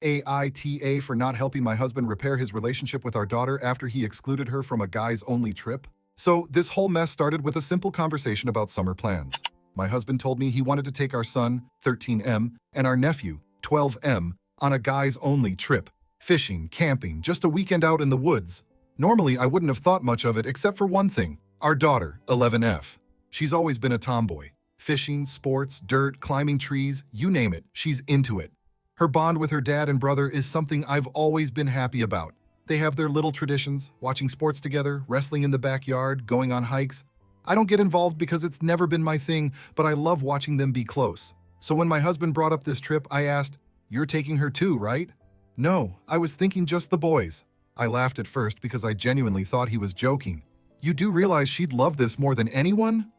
AITA for not helping my husband repair his relationship with our daughter after he excluded her from a guys-only trip. So this whole mess started with a simple conversation about summer plans. My husband told me he wanted to take our son, 13M, and our nephew, 12M, on a guys-only trip. Fishing, camping, just a weekend out in the woods. Normally, I wouldn't have thought much of it except for one thing. Our daughter, 11F. She's always been a tomboy. Fishing, sports, dirt, climbing trees, you name it, she's into it. Her bond with her dad and brother is something I've always been happy about. They have their little traditions, watching sports together, wrestling in the backyard, going on hikes. I don't get involved because it's never been my thing, but I love watching them be close. So when my husband brought up this trip, I asked, "You're taking her too, right?" "No, I was thinking just the boys." I laughed at first because I genuinely thought he was joking. "You do realize she'd love this more than anyone?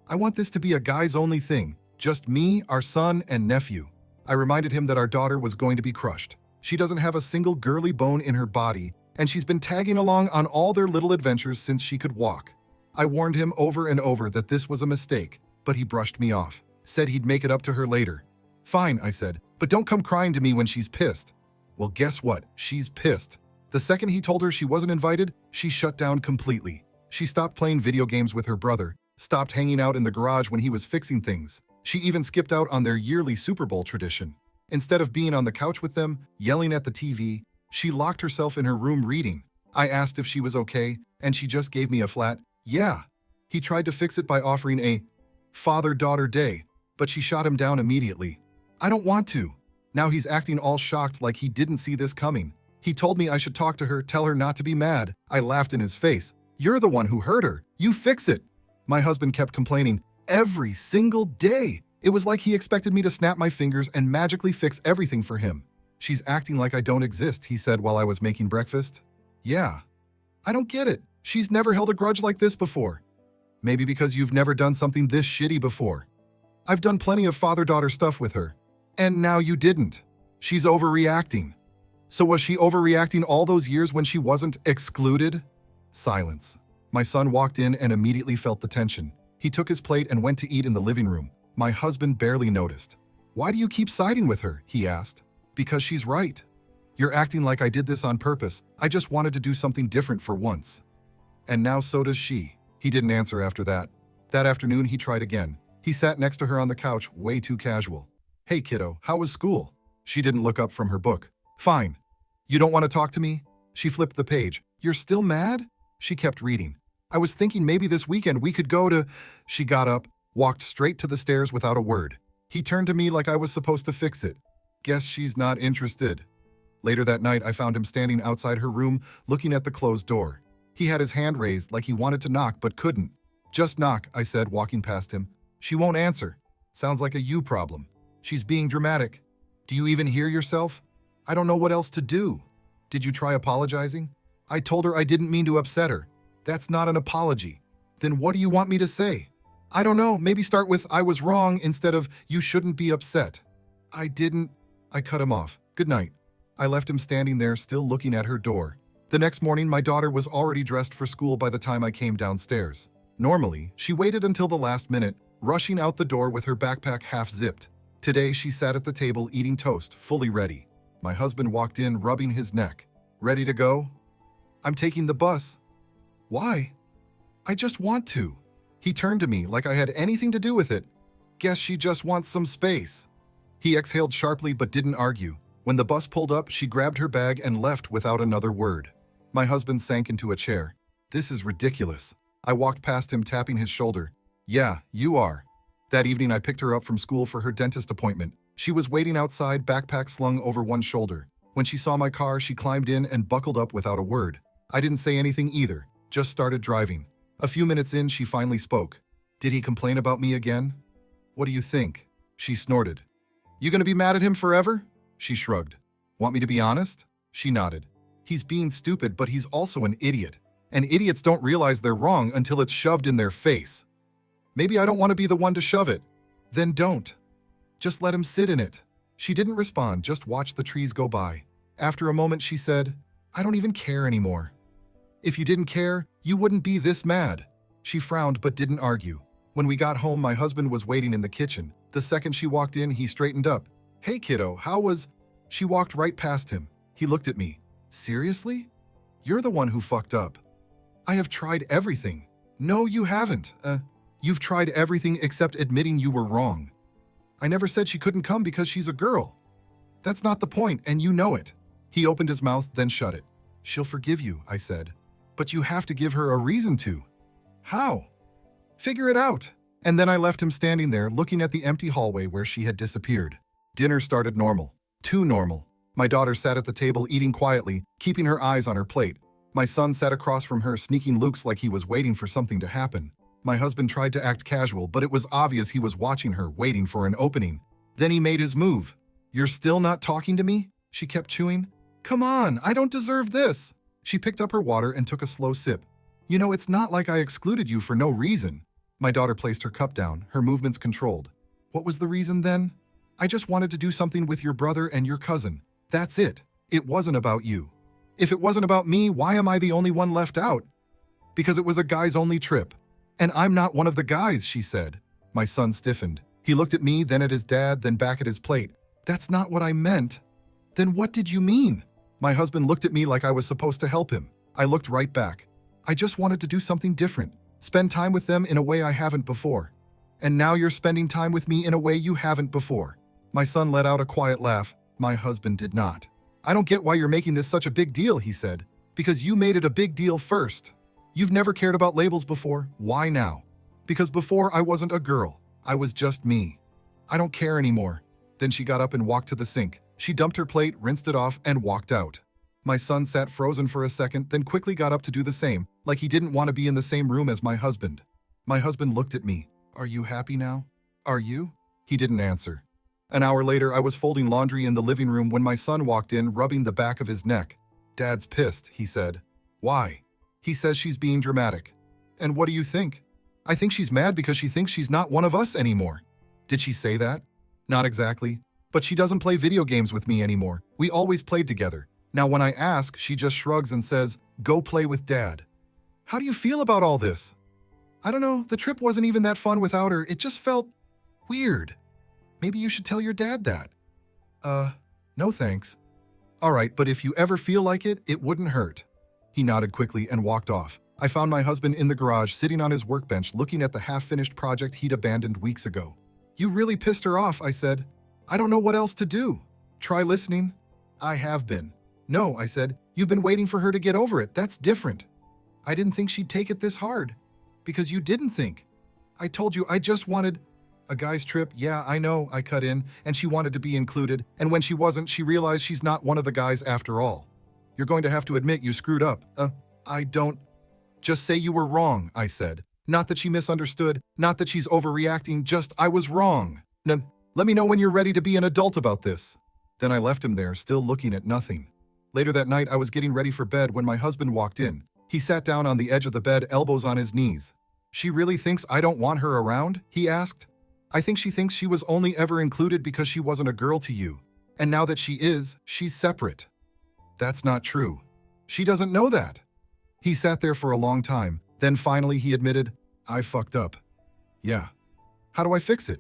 I want this to be a guys-only thing, just me, our son, and nephew." I reminded him that our daughter was going to be crushed. She doesn't have a single girly bone in her body, and she's been tagging along on all their little adventures since she could walk. I warned him over and over that this was a mistake, but he brushed me off, said he'd make it up to her later. "Fine," I said, "but don't come crying to me when she's pissed." Well, guess what? She's pissed. The second he told her she wasn't invited, she shut down completely. She stopped playing video games with her brother, stopped hanging out in the garage when he was fixing things. She even skipped out on their yearly Super Bowl tradition. Instead of being on the couch with them, yelling at the TV, she locked herself in her room reading. I asked if she was okay, and she just gave me a flat, "Yeah." He tried to fix it by offering a father-daughter day, but she shot him down immediately. "I don't want to." Now he's acting all shocked like he didn't see this coming. He told me I should talk to her, tell her not to be mad. I laughed in his face. "You're the one who hurt her. You fix it." My husband kept complaining. Every single day. It was like he expected me to snap my fingers and magically fix everything for him. "She's acting like I don't exist," he said while I was making breakfast. "Yeah. I don't get it. She's never held a grudge like this before." "Maybe because you've never done something this shitty before. I've done plenty of father-daughter stuff with her. And now you didn't. She's overreacting." "So was she overreacting all those years when she wasn't excluded?" Silence. My son walked in and immediately felt the tension. He took his plate and went to eat in the living room. My husband barely noticed. "Why do you keep siding with her?" he asked. "Because she's right. You're acting like I did this on purpose. I just wanted to do something different for once. And now so does she." He didn't answer after that. That afternoon, he tried again. He sat next to her on the couch, way too casual. "Hey, kiddo, how was school?" She didn't look up from her book. "Fine." "You don't want to talk to me?" She flipped the page. "You're still mad?" She kept reading. "I was thinking maybe this weekend we could go to..." She got up, walked straight to the stairs without a word. He turned to me like I was supposed to fix it. Guess she's not interested. Later that night, I found him standing outside her room, looking at the closed door. He had his hand raised like he wanted to knock but couldn't. "Just knock," I said, walking past him. "She won't answer. Sounds like a you problem. She's being dramatic. Do you even hear yourself? I don't know what else to do." "Did you try apologizing?" "I told her I didn't mean to upset her." "That's not an apology." "Then what do you want me to say?" "I don't know, maybe start with 'I was wrong' instead of 'you shouldn't be upset.'" "I didn't..." I cut him off. "Good night." I left him standing there, still looking at her door. The next morning, my daughter was already dressed for school by the time I came downstairs. Normally, she waited until the last minute, rushing out the door with her backpack half-zipped. Today, she sat at the table eating toast, fully ready. My husband walked in, rubbing his neck. "Ready to go?" "I'm taking the bus." "Why?" "I just want to." He turned to me like I had anything to do with it. "Guess she just wants some space." He exhaled sharply but didn't argue. When the bus pulled up, she grabbed her bag and left without another word. My husband sank into a chair. "This is ridiculous." I walked past him, tapping his shoulder. "Yeah, you are." That evening, I picked her up from school for her dentist appointment. She was waiting outside, backpack slung over one shoulder. When she saw my car, she climbed in and buckled up without a word. I didn't say anything either, just started driving. A few minutes in, she finally spoke. "Did he complain about me again?" "What do you think?" She snorted. "You gonna be mad at him forever?" She shrugged. "Want me to be honest?" She nodded. "He's being stupid, but he's also an idiot. And idiots don't realize they're wrong until it's shoved in their face." "Maybe I don't want to be the one to shove it." "Then don't. Just let him sit in it." She didn't respond, just watched the trees go by. After a moment, she said, "I don't even care anymore." "If you didn't care, you wouldn't be this mad." She frowned but didn't argue. When we got home, my husband was waiting in the kitchen. The second she walked in, he straightened up. "Hey kiddo, how was..." She walked right past him. He looked at me. Seriously? You're the one who fucked up. I have tried everything. No, you haven't. You've tried everything except admitting you were wrong. I never said she couldn't come because she's a girl. That's not the point, and you know it. He opened his mouth, then shut it. She'll forgive you, I said. But you have to give her a reason to. How? Figure it out. And then I left him standing there, looking at the empty hallway where she had disappeared. Dinner started normal. Too normal. My daughter sat at the table eating quietly, keeping her eyes on her plate. My son sat across from her, sneaking looks like he was waiting for something to happen. My husband tried to act casual, but it was obvious he was watching her, waiting for an opening. Then he made his move. You're still not talking to me? She kept chewing. Come on, I don't deserve this. She picked up her water and took a slow sip. You know, it's not like I excluded you for no reason. My daughter placed her cup down, her movements controlled. What was the reason then? I just wanted to do something with your brother and your cousin. That's it. It wasn't about you. If it wasn't about me, why am I the only one left out? Because it was a guys-only trip. And I'm not one of the guys, she said. My son stiffened. He looked at me, then at his dad, then back at his plate. That's not what I meant. Then what did you mean? My husband looked at me like I was supposed to help him. I looked right back. I just wanted to do something different. Spend time with them in a way I haven't before. And now you're spending time with me in a way you haven't before. My son let out a quiet laugh. My husband did not. I don't get why you're making this such a big deal, he said. Because you made it a big deal first. You've never cared about labels before. Why now? Because before I wasn't a girl. I was just me. I don't care anymore. Then she got up and walked to the sink. She dumped her plate, rinsed it off, and walked out. My son sat frozen for a second, then quickly got up to do the same, like he didn't want to be in the same room as my husband. My husband looked at me. Are you happy now? Are you? He didn't answer. An hour later, I was folding laundry in the living room when my son walked in, rubbing the back of his neck. Dad's pissed, he said. Why? He says she's being dramatic. And what do you think? I think she's mad because she thinks she's not one of us anymore. Did she say that? Not exactly. But she doesn't play video games with me anymore. We always played together. Now when I ask, she just shrugs and says, go play with Dad. How do you feel about all this? I don't know, the trip wasn't even that fun without her. It just felt weird. Maybe you should tell your dad that. No thanks. All right, but if you ever feel like it, it wouldn't hurt. He nodded quickly and walked off. I found my husband in the garage sitting on his workbench looking at the half-finished project he'd abandoned weeks ago. You really pissed her off, I said. I don't know what else to do. Try listening. I have been. No, I said, you've been waiting for her to get over it. That's different. I didn't think she'd take it this hard. Because you didn't think. I told you I just wanted a guy's trip. Yeah, I know, I cut in, and she wanted to be included, and when she wasn't, she realized she's not one of the guys after all. You're going to have to admit you screwed up. I don't. Just say you were wrong, I said. Not that she misunderstood, not that she's overreacting, just I was wrong. Let me know when you're ready to be an adult about this. Then I left him there, still looking at nothing. Later that night, I was getting ready for bed when my husband walked in. He sat down on the edge of the bed, elbows on his knees. She really thinks I don't want her around? He asked. I think she thinks she was only ever included because she wasn't a girl to you. And now that she is, she's separate. That's not true. She doesn't know that. He sat there for a long time. Then finally he admitted, I fucked up. Yeah. How do I fix it?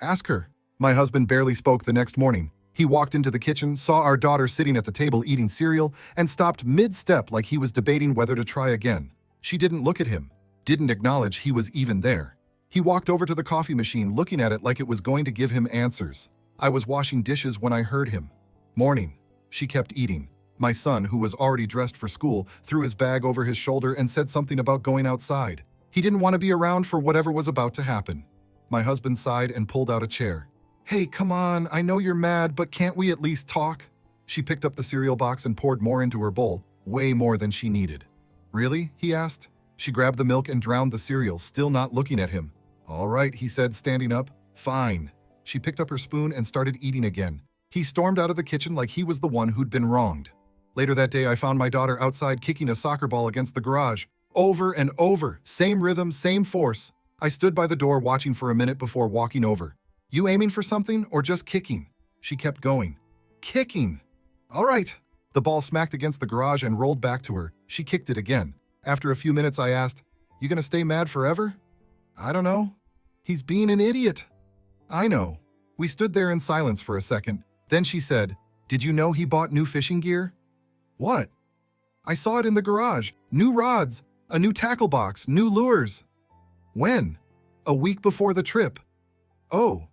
Ask her. My husband barely spoke the next morning. He walked into the kitchen, saw our daughter sitting at the table eating cereal, and stopped mid-step like he was debating whether to try again. She didn't look at him, didn't acknowledge he was even there. He walked over to the coffee machine, looking at it like it was going to give him answers. I was washing dishes when I heard him. Morning. She kept eating. My son, who was already dressed for school, threw his bag over his shoulder and said something about going outside. He didn't want to be around for whatever was about to happen. My husband sighed and pulled out a chair. Hey, come on, I know you're mad, but can't we at least talk? She picked up the cereal box and poured more into her bowl, way more than she needed. Really? He asked. She grabbed the milk and drowned the cereal, still not looking at him. All right, he said, standing up. Fine. She picked up her spoon and started eating again. He stormed out of the kitchen like he was the one who'd been wronged. Later that day, I found my daughter outside kicking a soccer ball against the garage. Over and over, same rhythm, same force. I stood by the door watching for a minute before walking over. You aiming for something or just kicking? She kept going. Kicking. All right. The ball smacked against the garage and rolled back to her. She kicked it again. After a few minutes, I asked, you gonna stay mad forever? I don't know. He's being an idiot. I know. We stood there in silence for a second. Then she said, Did you know he bought new fishing gear? What? I saw it in the garage. New rods, a new tackle box, new lures. When? A week before the trip. Oh,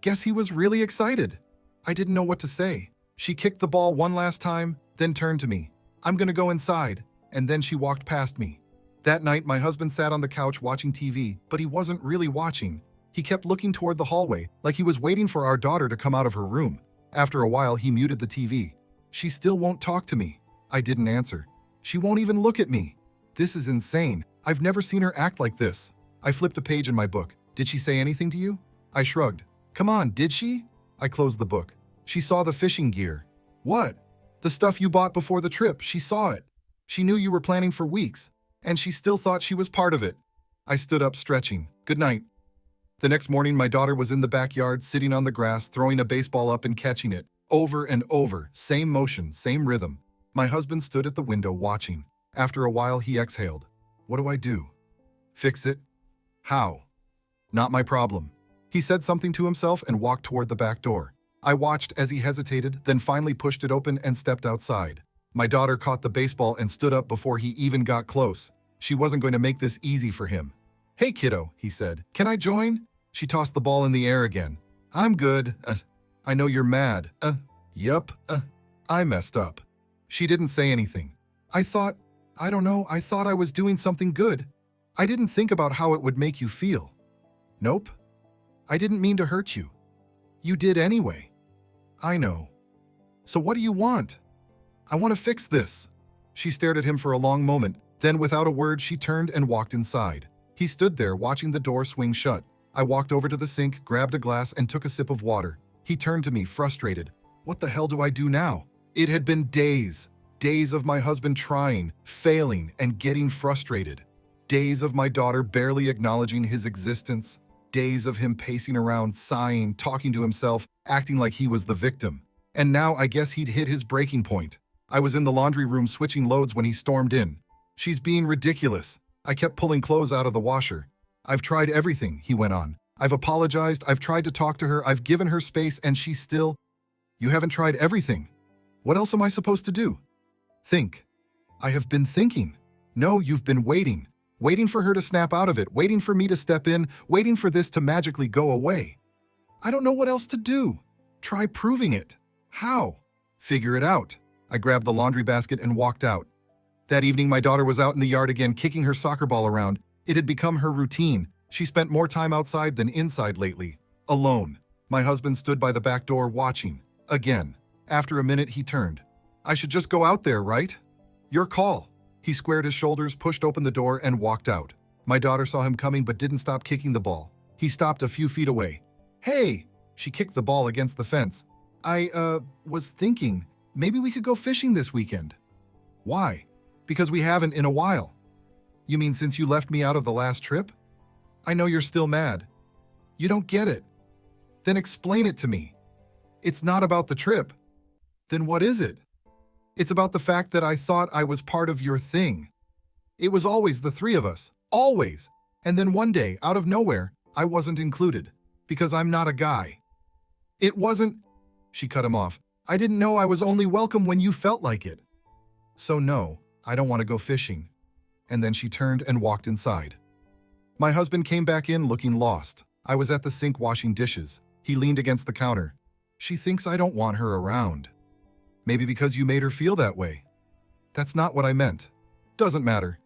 guess he was really excited. I didn't know what to say. She kicked the ball one last time, then turned to me. I'm gonna go inside. And then she walked past me. That night, my husband sat on the couch watching TV, but he wasn't really watching. He kept looking toward the hallway, like he was waiting for our daughter to come out of her room. After a while, he muted the TV. She still won't talk to me. I didn't answer. She won't even look at me. This is insane. I've never seen her act like this. I flipped a page in my book. Did she say anything to you? I shrugged. Come on, did she? I closed the book. She saw the fishing gear. What? The stuff you bought before the trip. She saw it. She knew you were planning for weeks, and she still thought she was part of it. I stood up, stretching. Good night. The next morning, my daughter was in the backyard, sitting on the grass, throwing a baseball up and catching it. Over and over. Same motion, same rhythm. My husband stood at the window watching. After a while, he exhaled. What do I do? Fix it? How? Not my problem. He said something to himself and walked toward the back door. I watched as he hesitated, then finally pushed it open and stepped outside. My daughter caught the baseball and stood up before he even got close. She wasn't going to make this easy for him. Hey, kiddo, he said. Can I join? She tossed the ball in the air again. I'm good. I know you're mad. Yup. I messed up. She didn't say anything. I thought I was doing something good. I didn't think about how it would make you feel. Nope. I didn't mean to hurt you. You did anyway. I know. So what do you want? I want to fix this. She stared at him for a long moment. Then, without a word, she turned and walked inside. He stood there, watching the door swing shut. I walked over to the sink, grabbed a glass, and took a sip of water. He turned to me, frustrated. What the hell do I do now? It had been days. Days of my husband trying, failing, and getting frustrated. Days of my daughter barely acknowledging his existence. Days of him pacing around, sighing, talking to himself, acting like he was the victim. And now I guess he'd hit his breaking point. I was in the laundry room switching loads when he stormed in. She's being ridiculous. I kept pulling clothes out of the washer. I've tried everything, he went on. I've apologized, I've tried to talk to her, I've given her space, and she's still... You haven't tried everything. What else am I supposed to do? Think. I have been thinking. No, you've been waiting. Waiting for her to snap out of it, waiting for me to step in, waiting for this to magically go away. I don't know what else to do. Try proving it. How? Figure it out. I grabbed the laundry basket and walked out. That evening, my daughter was out in the yard again, kicking her soccer ball around. It had become her routine. She spent more time outside than inside lately. Alone. My husband stood by the back door watching. Again. After a minute, he turned. I should just go out there, right? Your call. He squared his shoulders, pushed open the door, and walked out. My daughter saw him coming but didn't stop kicking the ball. He stopped a few feet away. Hey! She kicked the ball against the fence. I was thinking, maybe we could go fishing this weekend. Why? Because we haven't in a while. You mean since you left me out of the last trip? I know you're still mad. You don't get it. Then explain it to me. It's not about the trip. Then what is it? It's about the fact that I thought I was part of your thing. It was always the three of us. Always. And then one day, out of nowhere, I wasn't included. Because I'm not a guy. It wasn't... She cut him off. I didn't know I was only welcome when you felt like it. So no, I don't want to go fishing. And then she turned and walked inside. My husband came back in looking lost. I was at the sink washing dishes. He leaned against the counter. She thinks I don't want her around. Maybe because you made her feel that way. That's not what I meant. Doesn't matter.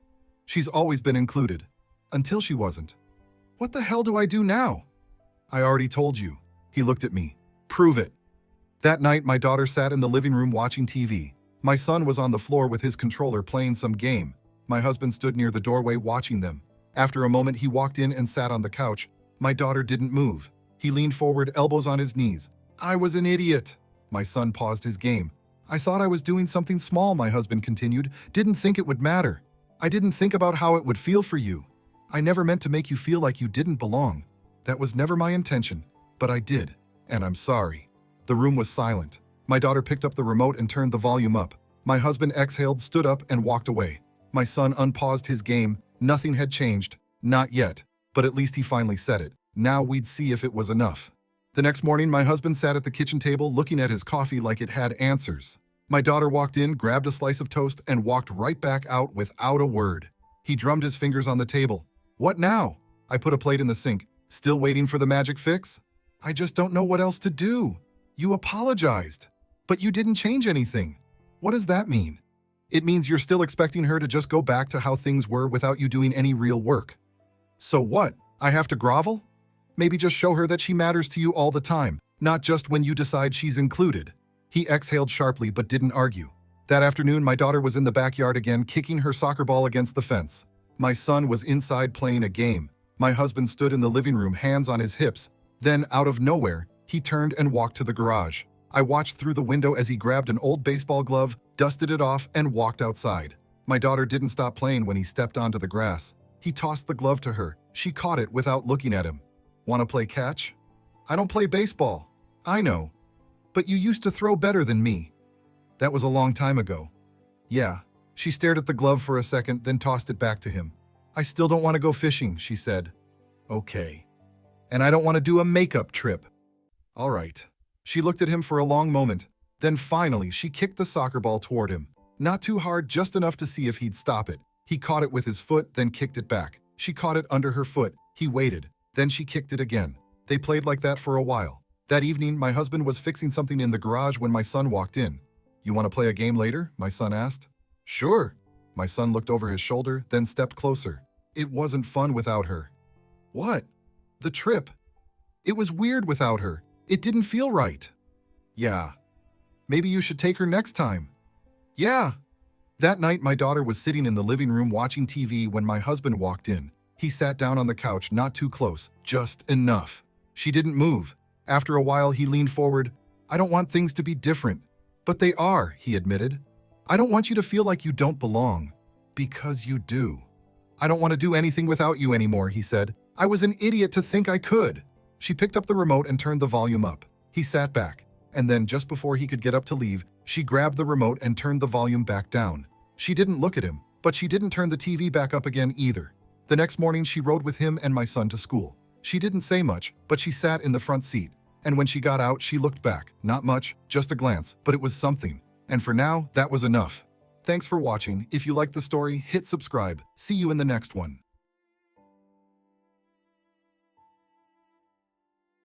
She's always been included. Until she wasn't. What the hell do I do now? I already told you. He looked at me. Prove it. That night, my daughter sat in the living room watching TV. My son was on the floor with his controller playing some game. My husband stood near the doorway watching them. After a moment, he walked in and sat on the couch. My daughter didn't move. He leaned forward, elbows on his knees. I was an idiot. My son paused his game. I thought I was doing something small, my husband continued. Didn't think it would matter. I didn't think about how it would feel for you. I never meant to make you feel like you didn't belong. That was never my intention, but I did, and I'm sorry. The room was silent. My daughter picked up the remote and turned the volume up. My husband exhaled, stood up, and walked away. My son unpaused his game. Nothing had changed. Not yet. But at least he finally said it. Now we'd see if it was enough. The next morning, my husband sat at the kitchen table looking at his coffee like it had answers. My daughter walked in, grabbed a slice of toast, and walked right back out without a word. He drummed his fingers on the table. What now? I put a plate in the sink. Still waiting for the magic fix? I just don't know what else to do. You apologized, but you didn't change anything. What does that mean? It means you're still expecting her to just go back to how things were without you doing any real work. So what? I have to grovel? Maybe just show her that she matters to you all the time, not just when you decide she's included. He exhaled sharply but didn't argue. That afternoon, my daughter was in the backyard again, kicking her soccer ball against the fence. My son was inside playing a game. My husband stood in the living room, hands on his hips. Then, out of nowhere, he turned and walked to the garage. I watched through the window as he grabbed an old baseball glove, dusted it off, and walked outside. My daughter didn't stop playing when he stepped onto the grass. He tossed the glove to her. She caught it without looking at him. Want to play catch? I don't play baseball. I know. But you used to throw better than me. That was a long time ago. Yeah. She stared at the glove for a second, then tossed it back to him. I still don't want to go fishing, she said. Okay. And I don't want to do a makeup trip. All right. She looked at him for a long moment. Then finally, she kicked the soccer ball toward him. Not too hard, just enough to see if he'd stop it. He caught it with his foot, then kicked it back. She caught it under her foot. He waited. Then she kicked it again. They played like that for a while. That evening, my husband was fixing something in the garage when my son walked in. You want to play a game later? My son asked. Sure. My son looked over his shoulder, then stepped closer. It wasn't fun without her. What? The trip. It was weird without her. It didn't feel right. Yeah. Maybe you should take her next time. Yeah. That night, my daughter was sitting in the living room watching TV when my husband walked in. He sat down on the couch, not too close, just enough. She didn't move. After a while, he leaned forward. I don't want things to be different. But they are, he admitted. I don't want you to feel like you don't belong. Because you do. I don't want to do anything without you anymore, he said. I was an idiot to think I could. She picked up the remote and turned the volume up. He sat back. And then, just before he could get up to leave, she grabbed the remote and turned the volume back down. She didn't look at him, but she didn't turn the TV back up again either. The next morning, she rode with him and my son to school. She didn't say much, but she sat in the front seat. And when she got out, she looked back. Not much, just a glance, but it was something. And for now, that was enough. Thanks for watching. If you liked the story, hit subscribe. See you in the next one.